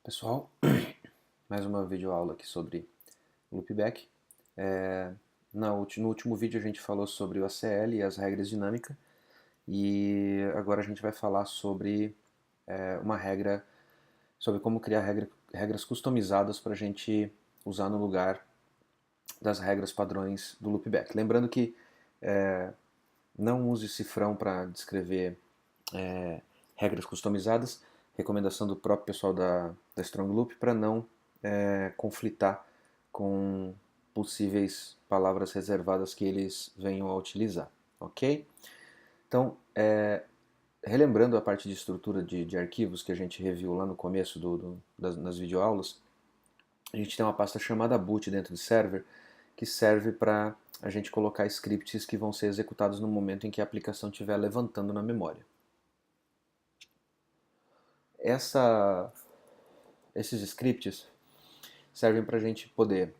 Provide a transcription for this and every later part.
Pessoal, mais uma videoaula aqui sobre loopback. No último vídeo a gente falou sobre o ACL e as regras dinâmicas, e agora a gente vai falar sobre uma regra, sobre como criar regras customizadas para a gente usar no lugar das regras padrões do loopback. Lembrando que não use cifrão para descrever regras customizadas, recomendação do próprio pessoal da Strong Loop para não conflitar com possíveis palavras reservadas que eles venham a utilizar, ok? Então, relembrando a parte de estrutura de arquivos que a gente reviu lá no começo das videoaulas, a gente tem uma pasta chamada boot dentro do server que serve para a gente colocar scripts que vão ser executados no momento em que a aplicação estiver levantando na memória. Esses scripts servem para a gente poder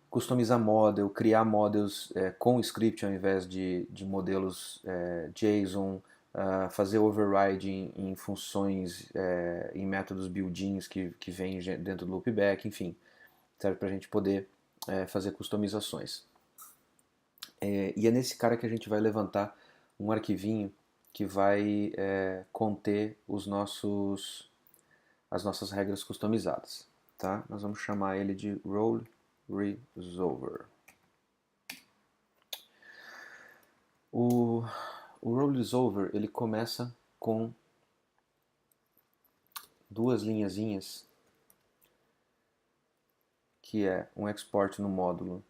customizar model, criar models com script ao invés de modelos JSON, fazer override em funções, em métodos built-ins que vêm dentro do loopback, enfim, serve para a gente poder fazer customizações. E é nesse cara que a gente vai levantar um arquivinho que vai conter as nossas regras customizadas. Tá? Nós vamos chamar ele de role resolver. O role resolver ele começa com duas linhazinhas, que é um export no módulo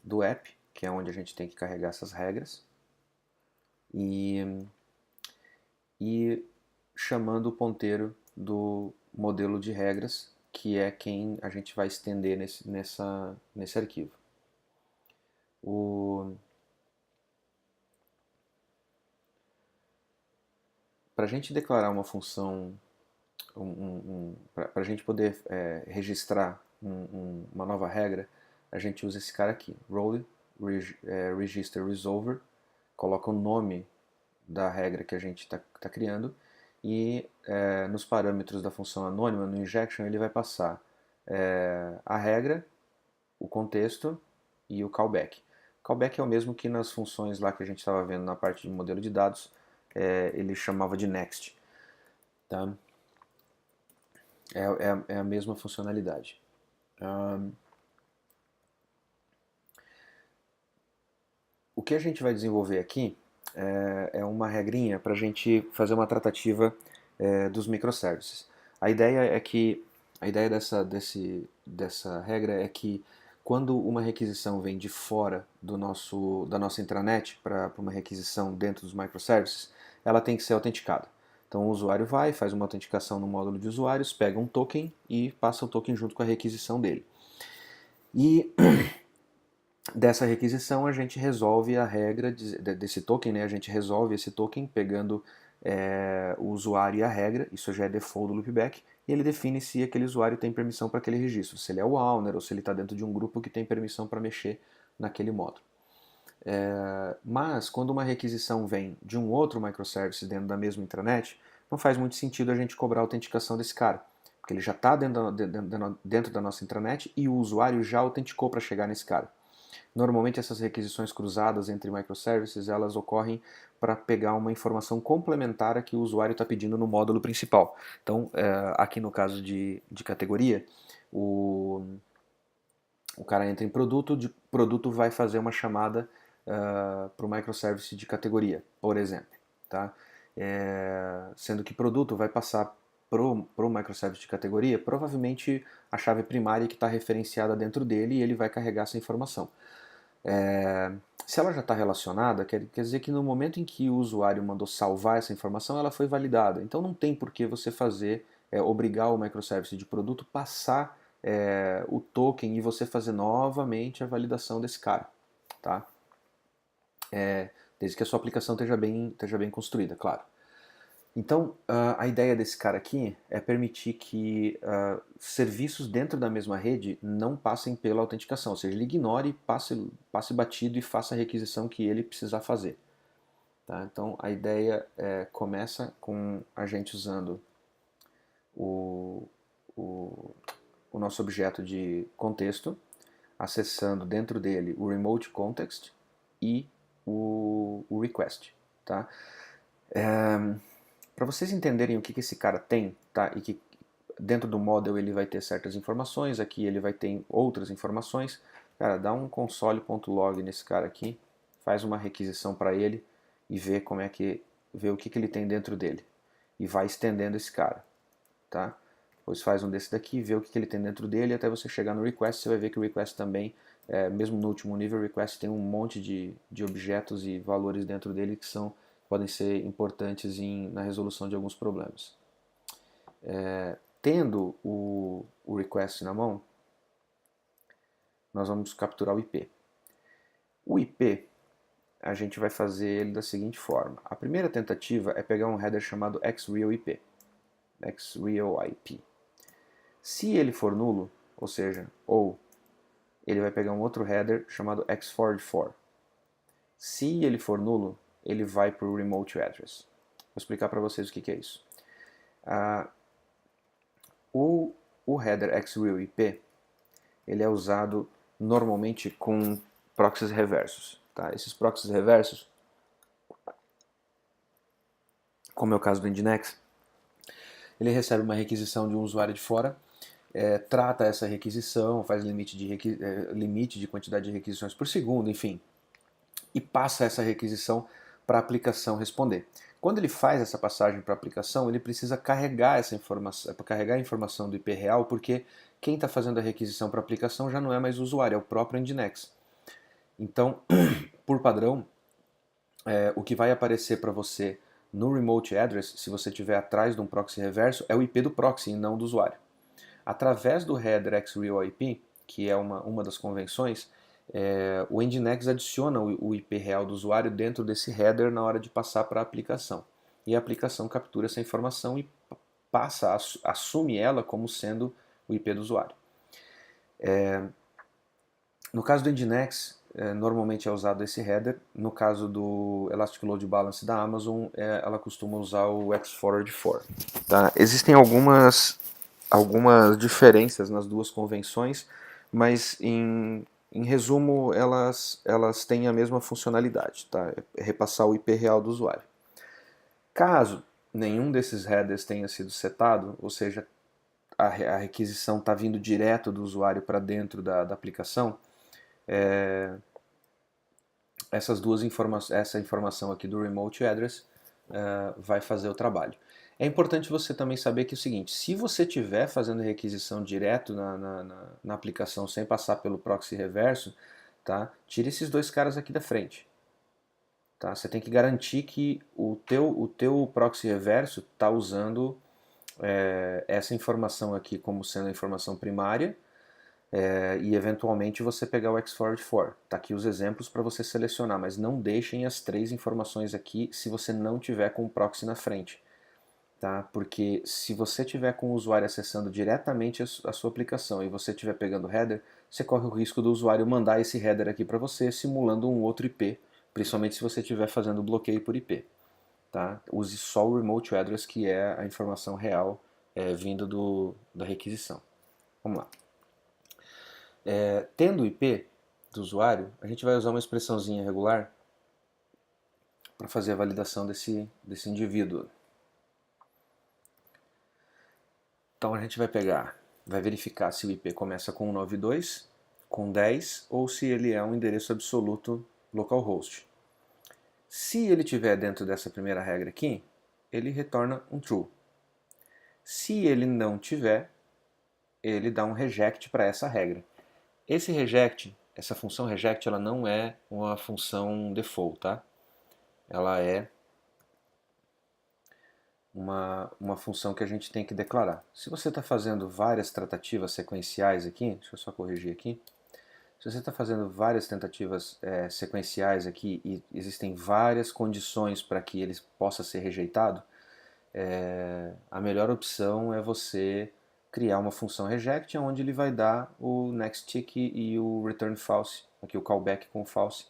do app, que é onde a gente tem que carregar essas regras, e chamando o ponteiro do modelo de regras, que é quem a gente vai estender nesse arquivo. Para a gente declarar uma função, para a gente poder registrar uma nova regra, a gente usa esse cara aqui, role register resolver, coloca o nome da regra que a gente está criando e nos parâmetros da função anônima, no injection, ele vai passar a regra, o contexto e o callback. Callback é o mesmo que nas funções lá que a gente estava vendo na parte de modelo de dados, ele chamava de next. Tá? É a mesma funcionalidade. O que a gente vai desenvolver aqui é uma regrinha para a gente fazer uma tratativa dos microservices. A ideia dessa regra é que quando uma requisição vem de fora da nossa intranet para uma requisição dentro dos microservices, ela tem que ser autenticada. Então o usuário vai, faz uma autenticação no módulo de usuários, pega um token e passa o token junto com a requisição dele. E dessa requisição a gente resolve a regra desse token, né? A gente resolve esse token pegando o usuário e a regra, isso já é default do loopback, e ele define se aquele usuário tem permissão para aquele registro, se ele é o owner ou se ele está dentro de um grupo que tem permissão para mexer naquele módulo. Mas quando uma requisição vem de um outro microservice dentro da mesma intranet, não faz muito sentido a gente cobrar a autenticação desse cara, porque ele já está dentro da nossa intranet e o usuário já autenticou para chegar nesse cara. Normalmente essas requisições cruzadas entre microservices elas ocorrem para pegar uma informação complementar a que o usuário está pedindo no módulo principal. Então, aqui no caso de categoria, o cara entra em produto, de produto vai fazer uma chamada para o microservice de categoria, por exemplo. Tá? Sendo que produto vai passar para o microservice de categoria, provavelmente a chave primária que está referenciada dentro dele e ele vai carregar essa informação. Se ela já está relacionada, quer dizer que no momento em que o usuário mandou salvar essa informação, ela foi validada. Então não tem por que você obrigar o microservice de produto passar o token e você fazer novamente a validação desse cara. Tá? Desde que a sua aplicação esteja bem construída, claro. Então, a ideia desse cara aqui é permitir que serviços dentro da mesma rede não passem pela autenticação, ou seja, ele ignore, passe batido e faça a requisição que ele precisar fazer. Tá? Então, a ideia começa com a gente usando o, o, o nosso objeto de contexto, acessando dentro dele o remote context e o request, tá? Para vocês entenderem o que esse cara tem, tá? E que dentro do model ele vai ter certas informações, aqui ele vai ter outras informações. Cara, dá um console.log nesse cara aqui, faz uma requisição para ele e vê o que ele tem dentro dele e vai estendendo esse cara, tá? Depois faz um desse daqui, vê o que ele tem dentro dele, até você chegar no request, você vai ver que o request também, mesmo no último nível, o request tem um monte de objetos e valores dentro dele que podem ser importantes na resolução de alguns problemas. Tendo o request na mão, nós vamos capturar o IP. O IP, a gente vai fazer ele da seguinte forma. A primeira tentativa é pegar um header chamado xRealIP. xRealIP. Se ele for nulo, ou seja, ele vai pegar um outro header chamado xForward4. Se ele for nulo, ele vai para o remote address. Vou explicar para vocês o que é isso. O header xRealIP ele é usado normalmente com proxies reversos. Tá? Esses proxies reversos, como é o caso do Nginx, ele recebe uma requisição de um usuário de fora, trata essa requisição, faz limite de quantidade de requisições por segundo, enfim, e passa essa requisição para a aplicação responder. Quando ele faz essa passagem para a aplicação, ele precisa carregar essa informação, carregar a informação do IP real, porque quem está fazendo a requisição para a aplicação já não é mais o usuário, é o próprio Nginx. Então, por padrão, o que vai aparecer para você no remote address, se você estiver atrás de um proxy reverso, é o IP do proxy e não do usuário. Através do header xRealIP, que é uma das convenções, o Nginx adiciona o IP real do usuário dentro desse header na hora de passar para a aplicação. E a aplicação captura essa informação e assume ela como sendo o IP do usuário. No caso do Nginx, normalmente é usado esse header. No caso do Elastic Load Balance da Amazon, ela costuma usar o xForward4. Tá? Existem algumas diferenças nas duas convenções, mas em resumo elas têm a mesma funcionalidade, tá? É repassar o IP real do usuário. Caso nenhum desses headers tenha sido setado, ou seja, a requisição está vindo direto do usuário para dentro da aplicação, essa informação aqui do remote address vai fazer o trabalho. É importante você também saber que é o seguinte, se você estiver fazendo requisição direto na aplicação sem passar pelo proxy reverso, tá? Tire esses dois caras aqui da frente. Tá? Você tem que garantir que o teu proxy reverso está usando essa informação aqui como sendo a informação primária, e eventualmente você pegar o xForward4. Tá aqui os exemplos para você selecionar, mas não deixem as três informações aqui se você não tiver com o proxy na frente. Tá? Porque se você tiver com o usuário acessando diretamente a sua aplicação e você estiver pegando o header, você corre o risco do usuário mandar esse header aqui para você simulando um outro IP, principalmente se você estiver fazendo bloqueio por IP. Tá? Use só o remote address, que é a informação real vindo da requisição. Vamos lá. Tendo o IP do usuário, a gente vai usar uma expressãozinha regular para fazer a validação desse indivíduo. Então a gente vai verificar se o IP começa com 192, com 10 ou se ele é um endereço absoluto localhost. Se ele estiver dentro dessa primeira regra aqui, ele retorna um true. Se ele não tiver, ele dá um reject para essa regra. Esse reject, essa função reject, ela não é uma função default, tá? Ela é uma função que a gente tem que declarar. Se você está fazendo várias tratativas sequenciais aqui, deixa eu só corrigir aqui. Se você está fazendo várias tentativas sequenciais aqui e existem várias condições para que ele possa ser rejeitado, a melhor opção é você criar uma função reject, onde ele vai dar o next tick e o return false, aqui o callback com false,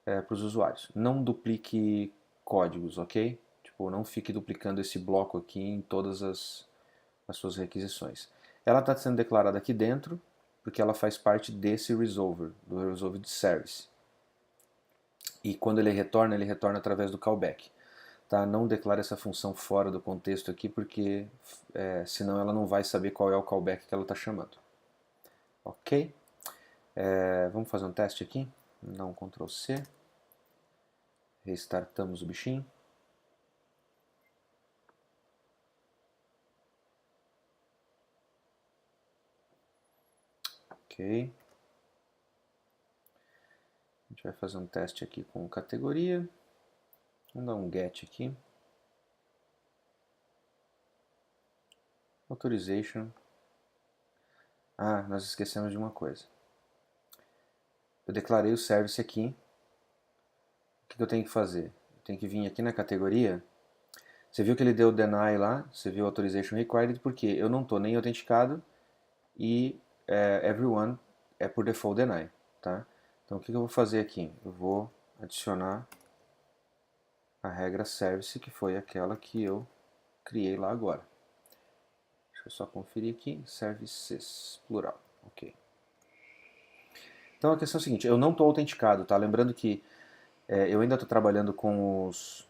para os usuários. Não duplique códigos, ok? Tipo, não fique duplicando esse bloco aqui em todas as suas requisições. Ela está sendo declarada aqui dentro porque ela faz parte desse resolver, do resolved service. E quando ele retorna através do callback. Tá? Não declare essa função fora do contexto aqui, porque senão ela não vai saber qual é o callback que ela está chamando. Ok? Vamos fazer um teste aqui. Dar um Ctrl C. Restartamos o bichinho. Ok. A gente vai fazer um teste aqui com categoria. Vamos dar um get aqui. Authorization. Ah, nós esquecemos de uma coisa. Eu declarei o service aqui. O que eu tenho que fazer? Eu tenho que vir aqui na categoria. Você viu que ele deu deny lá? Você viu authorization required? Porque eu não estou nem autenticado e everyone é por default deny. Tá? Então o que eu vou fazer aqui? Eu vou adicionar a regra service, que foi aquela que eu criei lá agora. Deixa eu só conferir aqui. Services, plural. Ok. Então a questão é a seguinte, eu não estou autenticado, tá? Lembrando que eu ainda estou trabalhando com os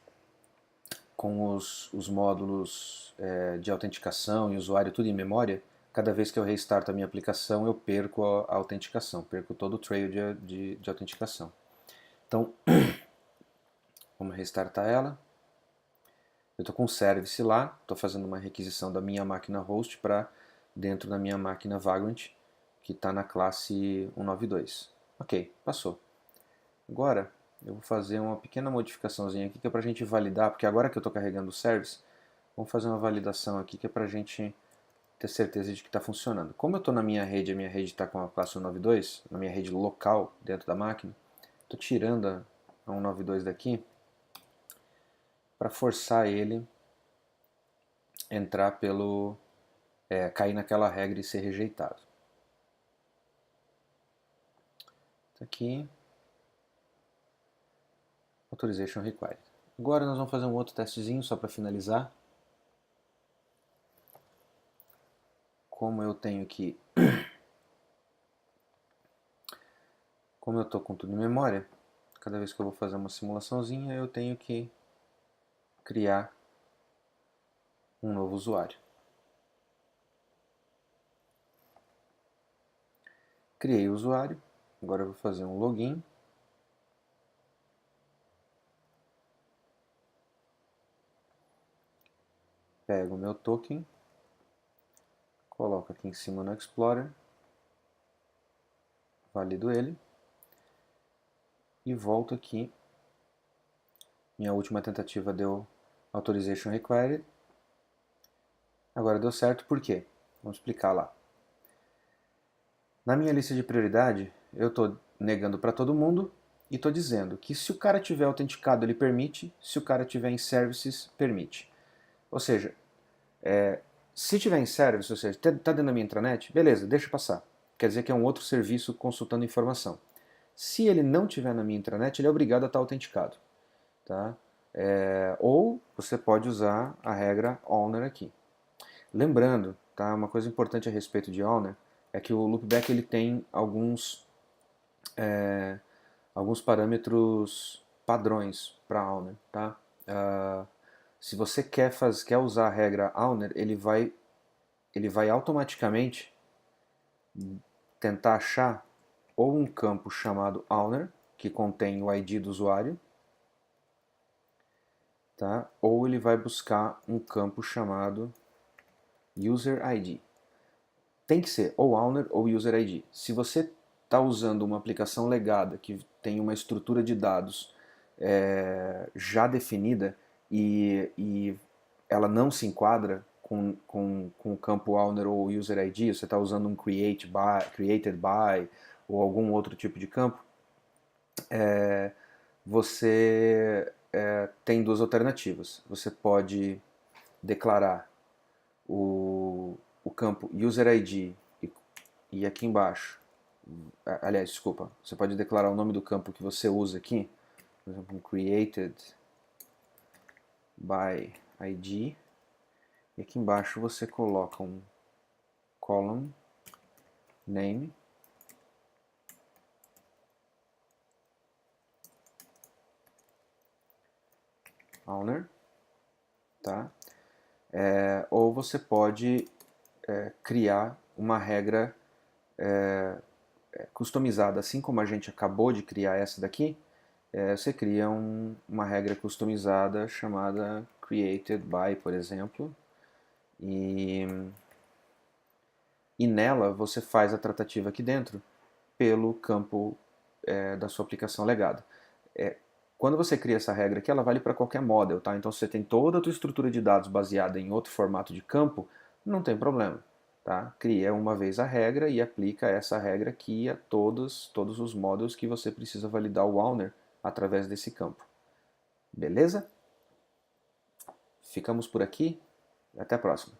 módulos de autenticação e usuário tudo em memória. Cada vez que eu restarto a minha aplicação, eu perco a autenticação, perco todo o trail de autenticação. Então, vamos restartar ela. Eu estou com o service lá, estou fazendo uma requisição da minha máquina host para dentro da minha máquina Vagrant, que está na classe 192. Ok, passou. Agora, eu vou fazer uma pequena modificaçãozinha aqui, que é para a gente validar, porque agora que eu estou carregando o service, vamos fazer uma validação aqui, que é para a gente ter certeza de que está funcionando. Como eu estou na minha rede, a minha rede está com a classe 192, na minha rede local dentro da máquina, estou tirando a 192 daqui, para forçar ele entrar pelo... cair naquela regra e ser rejeitado. Tá aqui. Authorization required. Agora nós vamos fazer um outro testezinho só para finalizar. Como eu tenho que... Como eu estou com tudo em memória, cada vez que eu vou fazer uma simulaçãozinha, eu tenho que criar um novo usuário. Criei o usuário, agora eu vou fazer um login. Pego o meu token, coloco aqui em cima no Explorer, valido ele e volto aqui. Minha última tentativa deu Authorization Required. Agora deu certo, por quê? Vamos explicar lá. Na minha lista de prioridade, eu estou negando para todo mundo e estou dizendo que se o cara tiver autenticado, ele permite, se o cara tiver em services, permite. Ou seja, se tiver em service, ou seja, está dentro da minha intranet, beleza, deixa passar. Quer dizer que é um outro serviço consultando informação. Se ele não tiver na minha intranet, ele é obrigado a estar autenticado. Tá? Ou você pode usar a regra owner aqui. Lembrando, tá, uma coisa importante a respeito de owner é que o loopback ele tem alguns parâmetros padrões para owner. Tá? Se você quer usar a regra owner, ele vai automaticamente tentar achar ou um campo chamado owner, que contém o ID do usuário, tá? Ou ele vai buscar um campo chamado user ID. Tem que ser ou owner ou user ID. Se você está usando uma aplicação legada que tem uma estrutura de dados já definida e ela não se enquadra com o campo owner ou user ID, você está usando um created by ou algum outro tipo de campo, você tem duas alternativas. Você pode declarar o campo user ID e aqui embaixo, aliás, desculpa, você pode declarar o nome do campo que você usa aqui, por exemplo, created by ID, E aqui embaixo você coloca um column name, owner, tá? Ou você pode criar uma regra customizada, assim como a gente acabou de criar essa daqui, você cria uma regra customizada chamada created by, por exemplo, e nela você faz a tratativa aqui dentro pelo campo da sua aplicação legada. Quando você cria essa regra aqui, ela vale para qualquer model, tá? Então, se você tem toda a tua estrutura de dados baseada em outro formato de campo, não tem problema, tá? Cria uma vez a regra e aplica essa regra aqui a todos os models que você precisa validar o owner através desse campo. Beleza? Ficamos por aqui. Até a próxima.